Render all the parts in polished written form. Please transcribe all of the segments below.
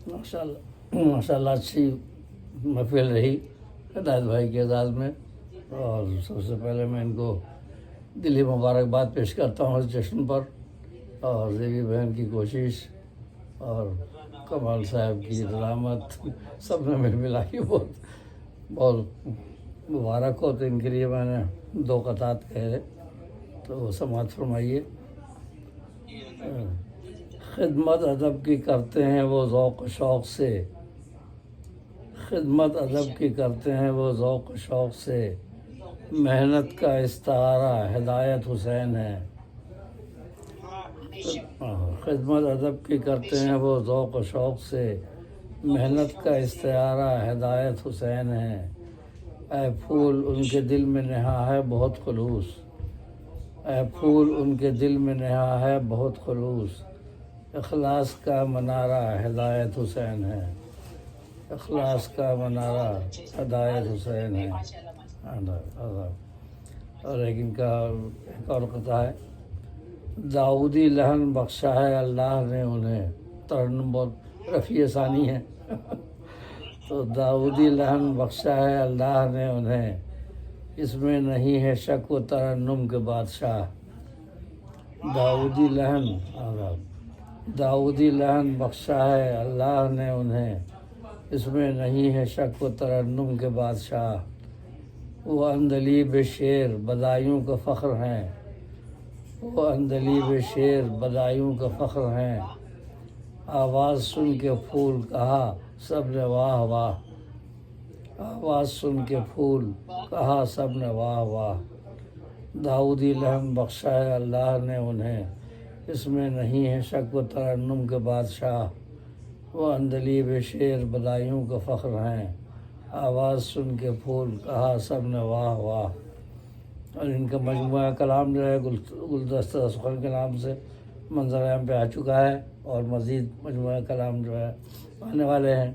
ماشاءاللہ اچھی محفل رہی ہدایت بھائی کے اعزاز میں، اور سب سے پہلے میں ان کو دلی مبارکباد پیش کرتا ہوں اس جشن پر، اور زیوی بہن کی کوشش اور کمال صاحب کی علامت سب نے مل ملا کے بہت مبارک ہو۔ تو ان کے لیے میں نے 2 قطعات کہے تو وہ سماعت فرمائیے۔ خدمت ادب کی کرتے ہیں وہ ذوق و شوق سے، خدمت ادب کی کرتے ہیں وہ ذوق و شوق سے، محنت کا استعارہ ہدایت حسین ہے۔ خدمت ادب کی کرتے ہیں وہ ذوق و شوق سے، محنت کا استعارہ ہدایت حسین ہے۔ اے پھول ان کے دل میں نہا ہے بہت خلوص، اے پھول ان کے دل میں نہا ہے بہت خلوص، اخلاص کا منارہ ہدایت حسین ہے، اخلاص کا منارہ ہدایت حسین ہے۔ اور ایک ان کا ایک اور قطعہ ہے، داؤدی لہن بخشا ہے اللہ نے انہیں، ترنم بہت رفیع ثانی ہے تو داؤدی لہن بخشا ہے اللہ نے انہیں، اس میں نہیں ہے شک و ترنم کے بادشاہ۔ داؤدی لہن بخشا ہے اللہ نے انہیں، اس میں نہیں ہے شک و ترنم کے بادشاہ۔ وہ عندلیب شعر بدایوں کا فخر ہیں، وہ عندلیب شعر بدایوں کا فخر ہیں، آواز سن کے پھول کہا سب نے واہ واہ، آواز سن کے پھول کہا سب نے واہ واہ۔ داؤدی لہن بخشا ہے اللہ نے انہیں، اس میں نہیں ہے شک و ترنم کے بادشاہ۔ وہ عندلیب شعر بدایوں کا فخر ہیں، آواز سن کے پھول کہا سب نے واہ واہ۔ اور ان کا مجموعہ کلام جو ہے گلدستہ سخن کے نام سے منظر عام پہ آ چکا ہے، اور مزید مجموعہ کلام جو ہے آنے والے ہیں۔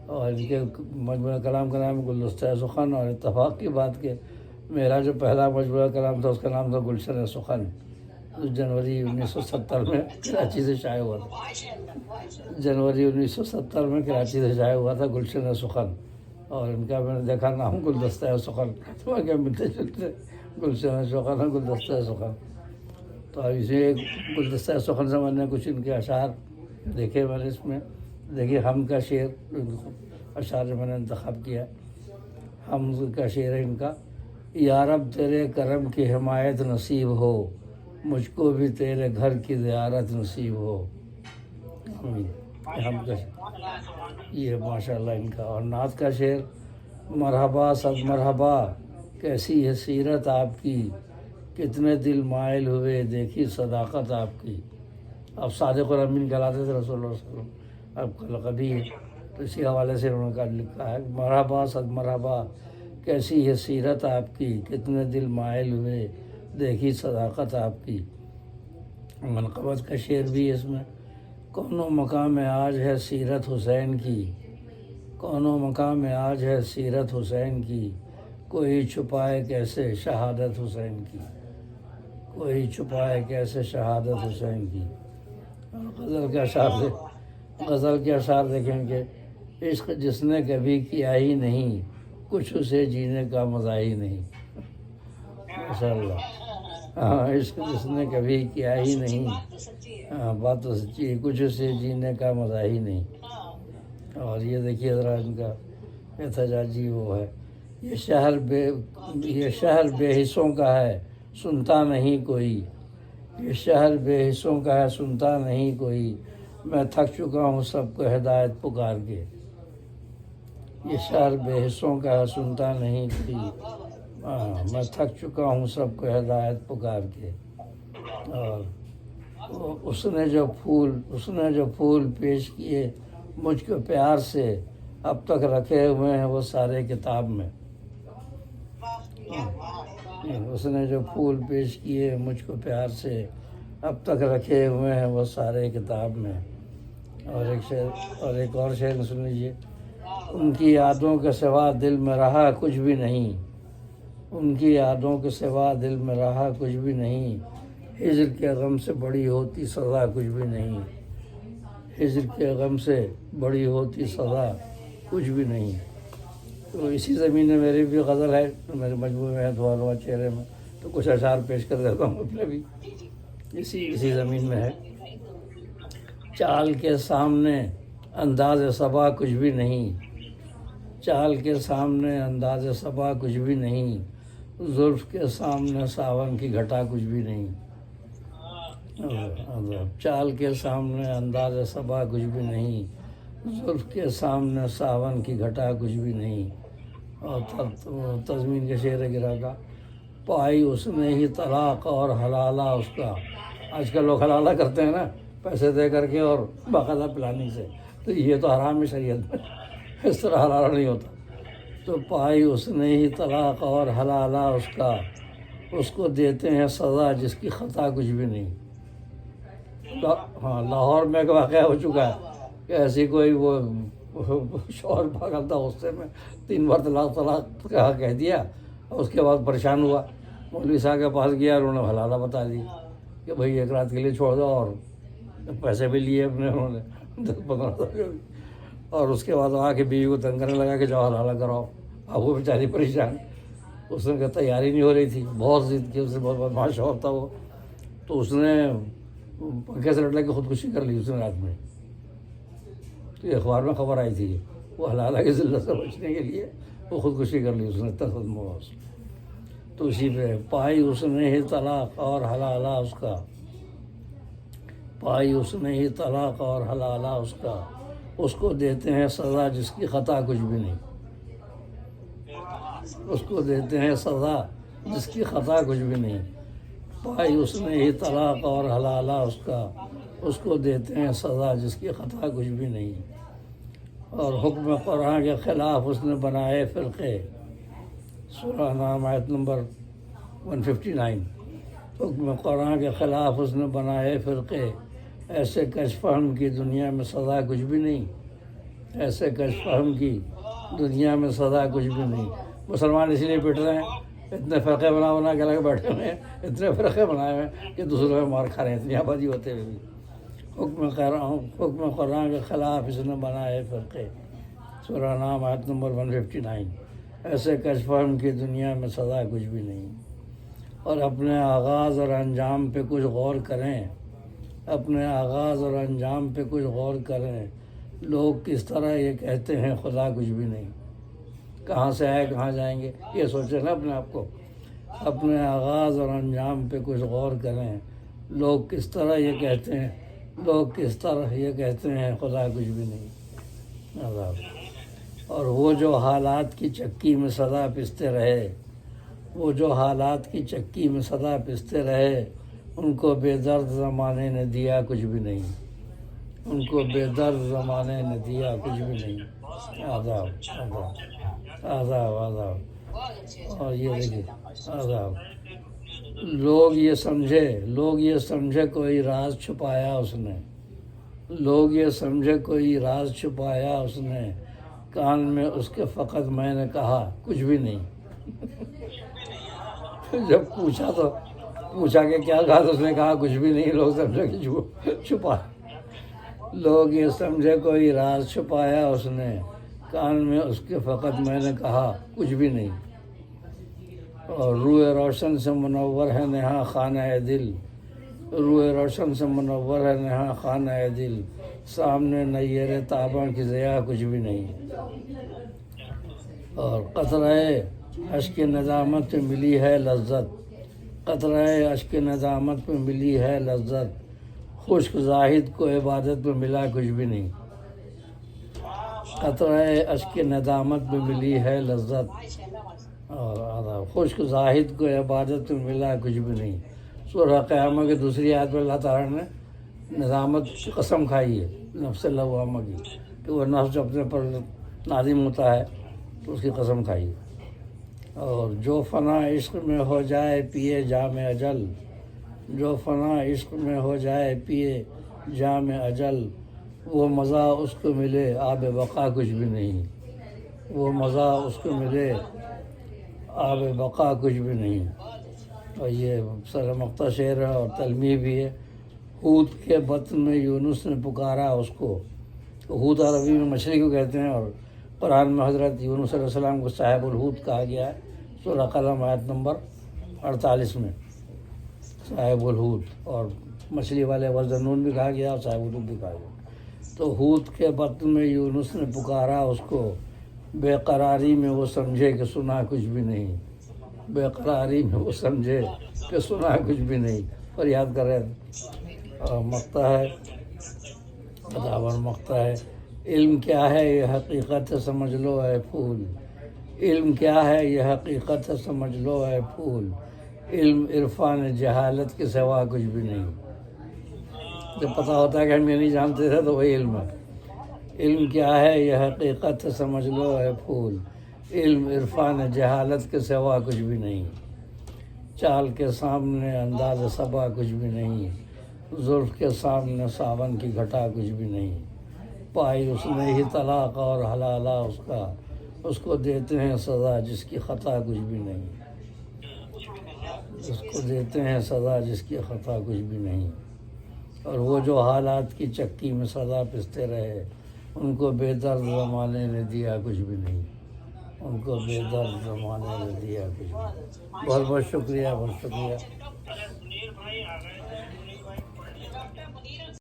اور ان کے مجموعہ کلام کا نام گلدستہ سخن، اور اتفاق کی بات کہ میرا جو پہلا مجموعہ کلام تھا اس کا نام تھا گلشن سخن، جنوری 1970 میں کراچی سے شائع ہوا تھا، جنوری 1970 میں کراچی سے شائع ہوا تھا گلشن سخن۔ اور ان کا میں نے دیکھا نام گلدستہ سخن، تو کیا ملتے جلتے گلشن سخن ہے گلدستہ سخن۔ تو اسی گلدستہ سخن سے میں نے کچھ ان کے اشعار دیکھے، میں نے اس میں دیکھیے ہم کا شعر اشعار جو میں نے انتخاب کیا، ہم کا شعر ہے ان کا، یا رب تیرے کرم کی حمایت نصیب ہو، مجھ کو بھی تیرے گھر کی زیارت نصیب ہو۔ ہم کا یہ ماشاءاللہ ان کا۔ اور نعت کا شعر، مرحبا صد مرحبا کیسی ہے سیرت آپ کی، کتنے دل مائل ہوئے دیکھی صداقت آپ کی۔ اب صادق الامین کہلاتے تھے رسول اللہ صلی اللہ علیہ وسلم، اب کا لقب ہی ہے، تو اسی حوالے سے انہوں نے لکھا ہے، مرحبا صد مرحبا کیسی ہے سیرت آپ کی، کتنے دل مائل ہوئے دیکھی صداقت آپ کی۔ منقبت کا شعر بھی ہے اس میں، کونوں مقام آج ہے سیرت حسین کی، کونوں مقام آج ہے سیرت حسین کی، کوئی چھپائے کیسے شہادت حسین کی، کوئی چھپائے کیسے شہادت حسین کی۔ غزل کے اشعار دیکھیں کہ عشق جس نے کبھی کیا ہی نہیں، کچھ اسے جینے کا مزہ ہی نہیں۔ ماشاءاللہ، عشق جس نے کبھی کیا ہی نہیں، بات تو سچی ہے، کچھ اسے جینے کا مزہ ہی نہیں۔ اور یہ دیکھیے ذرا ان کا احتجاجی وہ ہے، یہ شہر بے حصوں کا ہے سنتا نہیں کوئی، یہ شہر بے حصوں کا ہے سنتا نہیں کوئی، میں تھک چکا ہوں سب کو ہدایت پکار کے، یہ شہر بے حصوں کا ہے سنتا نہیں کوئی، میں تھک چکا ہوں سب کو ہدایت پکار کے۔ اور اس نے جو پھول پیش کیے مجھ کو پیار سے، اب تک رکھے ہوئے ہیں وہ سارے کتاب میں، اس نے جو پھول پیش کیے مجھ کو پیار سے، اب تک رکھے ہوئے ہیں وہ سارے کتاب میں۔ اور ایک اور شعر سن لیجیے، ان کی یادوں کے سوا دل میں رہا کچھ بھی نہیں، ان کی یادوں کے سوا دل میں رہا کچھ بھی نہیں، ہجر کے غم سے بڑی ہوتی سزا کچھ بھی نہیں، ہجر کے غم سے بڑی ہوتی سزا کچھ بھی نہیں۔ تو اسی زمین میں میری بھی غزل ہے، میرے مجموعے میں ہے دعا نما چہرے میں، تو کچھ اشعار پیش کر دیتا ہوں اپنے بھی، اسی زمین میں ہے۔ چال کے سامنے انداز صبا کچھ بھی نہیں، چال کے سامنے انداز صبا کچھ بھی نہیں، زلف کے سامنے ساون کی گھٹا کچھ بھی نہیں۔ چال کے سامنے انداز صبا کچھ بھی نہیں، زلف کے سامنے ساون کی گھٹا کچھ بھی نہیں۔ اور تضمین کے شعر گرا کا، پائی اس نے ہی طلاق اور حلالہ اس کا۔ آج کل لوگ حلالہ کرتے ہیں نا، پیسے دے کر کے اور باقاعدہ پلاننگ سے، تو یہ تو حرام ہے شریعت میں، اس طرح حلالہ نہیں ہوتا۔ تو پائی اس نے ہی طلاق اور حلالہ اس کا، اس کو دیتے ہیں سزا جس کی خطا کچھ بھی نہیں۔ ہاں، لاہور میں ایک واقعہ ہو چکا ہے کہ ایسی کوئی وہ شوہر بھاگا تھا، غصے میں 3 بار طلاق کہہ دیا، اور اس کے بعد پریشان ہوا، مولوی صاحب کے پاس گیا، انہوں نے حلالہ بتا دی کہ بھئی 1 رات کے لیے چھوڑ دو، اور پیسے بھی لیے اپنے انہوں نے 10-15 ہزار، اور اس کے بعد آ کے بیوی کو تنگ کرنے لگا کہ جاؤ حلالہ کراؤ۔ اب وہ بیچاری پریشان، اس نے تیاری نہیں ہو رہی تھی، بہت ضد کی، اس سے بہت بدمعاش شوہر تھا وہ، تو اس نے پنکھے سے لٹ کے خودکشی کر لی اس نے رات میں۔ تو یہ اخبار میں خبر آئی تھی، وہ حلالہ کی ذلت سے بچنے کے لیے وہ خودکشی کر لی اس نے، تصدم ہوا اس کو۔ تو اسی پہ پائی اس نے ہی طلاق اور حلالہ اس کا، پائی اس نے ہی طلاق اور حلالہ اس کا، اس کو دیتے ہیں سزا جس کی خطا کچھ بھی نہیں، اس کو دیتے ہیں سزا جس کی خطا کچھ بھی نہیں۔ پائی اس نے ہی طلاق اور حلالہ اس کا، اس کو دیتے ہیں سزا جس کی خطا کچھ بھی نہیں۔ اور حکم قرآن کے خلاف اس نے بنائے فرقے، سورہ نام آیت نمبر 159۔ حکم قرآن کے خلاف اس نے بنائے فرقے، ایسے کش فہم کی دنیا میں سزا کچھ بھی نہیں، ایسے کش فہم کی دنیا میں سزا کچھ بھی نہیں۔ مسلمان اسی لیے پٹ رہے ہیں، اتنے فرقے بنا کے لگے بیٹھے ہوئے ہیں، اتنے فرقے بنائے ہوئے ہیں کہ دوسروں میں مار کھا رہے ہیں، اتنی آبادی ہوتے ہوئے بھی۔ حکم قرآن کے خلاف اس نے بنائے فرقے، سورہ نام آیت نمبر 159۔ ایسے کش فہم کی دنیا میں سزا کچھ بھی نہیں۔ اور اپنے آغاز اور انجام پہ کچھ غور کریں، اپنے آغاز اور انجام پہ کچھ غور کریں، لوگ کس طرح یہ کہتے ہیں خدا کچھ بھی نہیں۔ کہاں سے آئے کہاں جائیں گے، یہ سوچیں نا اپنے آپ کو۔ اپنے آغاز اور انجام پہ کچھ غور کریں، لوگ کس طرح یہ کہتے ہیں، لوگ کس طرح یہ کہتے ہیں خدا کچھ بھی نہیں۔ عذاب۔ اور وہ جو حالات کی چکی میں سدا پستے رہے، وہ جو حالات کی چکی میں سدا پستے رہے، ان کو بے درد زمانے نے دیا کچھ بھی نہیں، ان کو بے درد زمانے نے دیا کچھ بھی نہیں۔ عذاب عذاب عذاب عذاب۔ اور یہ دیکھیے عذاب، لوگ یہ سمجھے کوئی راز چھپایا اس نے، لوگ یہ سمجھے کوئی راز چھپایا اس نے، کان میں اس کے فقط میں نے کہا کچھ بھی نہیں۔ جب پوچھا کہ کیا کہا تو اس نے کہا کچھ بھی نہیں، لوگ سمجھے کہ چھپا، لوگ یہ سمجھے کوئی راز چھپایا اس نے، کان میں اس کے فقط میں نے کہا کچھ بھی نہیں۔ اور روئے روشن سے منور ہے نہاں خانہ دل، روئے روشن سے منور ہے نہاں خانہ دل، سامنے نیر تاباں کی ضیاء کچھ بھی نہیں۔ اور قطرہ اشک ندامت پہ ملی ہے لذت، قطرہ اشک ندامت پہ ملی ہے لذت، خشک زاہد کو عبادت میں ملا کچھ بھی نہیں۔ قطرہ اشک ندامت پہ ملی ہے لذت، اور خشک زاہد کو عبادت میں ملا کچھ بھی نہیں۔ سورہ قیامہ کی دوسری آیت میں اللہ تعالیٰ نے ندامت کی قسم کھائی ہے، نفس لوامہ کی، کہ وہ نفس جو اپنے پر نادم ہوتا ہے تو اس کی قسم کھائی ہے۔ اور جو فنا عشق میں ہو جائے پیے جام اجل، جو فنا عشق میں ہو جائے پیے جام اجل، وہ مزہ اس کو ملے آب بقا کچھ بھی نہیں، وہ مزہ اس کو ملے آب بقا کچھ بھی نہیں۔ اور یہ سر مقطع شعر ہے اور تلمیح بھی ہے۔ ہود کے بطن میں یونس نے پکارا اس کو. ہود عربی میں مچھلی کو کہتے ہیں، اور قرآن میں حضرت یونس علیہ السلام کو صاحب الحوت کہا گیا ہے. سورہ قلم آیت نمبر 48 میں صاحب الحوت، اور مچھلی والے وزنون بھی کہا گیا اور صاحب الحوت بھی کہا گیا. تو ہود کے بطن میں یونس نے پکارا اس کو، بے قراری میں وہ سمجھے کہ سنا کچھ بھی نہیں. بے قراری میں وہ سمجھے کہ سنا کچھ بھی نہیں. فریاد کر رہے تھے. اور مقطع ہے، خداوند مقطع ہے. علم کیا ہے یہ حقیقت ہے سمجھ لو اے پھول. علم کیا ہے یہ حقیقت ہے سمجھ لو اے پھول. علم عرفان جہالت کے سوا کچھ بھی نہیں. جب پتہ ہوتا ہے کہ ہم یہ نہیں جانتے تھے تو وہی علم ہے. علم کیا ہے یہ حقیقت ہے سمجھ لو اے پھول. علم عرفان جہالت کے سوا کچھ بھی نہیں. چال کے سامنے انداز صبا کچھ بھی نہیں. زلف کے سامنے ساون کی گھٹا کچھ بھی نہیں. پائی اس نے ہی طلاق اور حلالہ اس کا، اس کو دیتے ہیں سزا جس کی خطا کچھ بھی نہیں. اس کو دیتے ہیں سزا جس کی خطا کچھ بھی نہیں. اور وہ جو حالات کی چکی میں سزا پستے رہے، ان کو بے درد زمانے نے دیا کچھ بھی نہیں. ان کو بے درد زمانے نے دیا کچھ بھی نہیں. بہت بہت شکریہ، بہت شکریہ.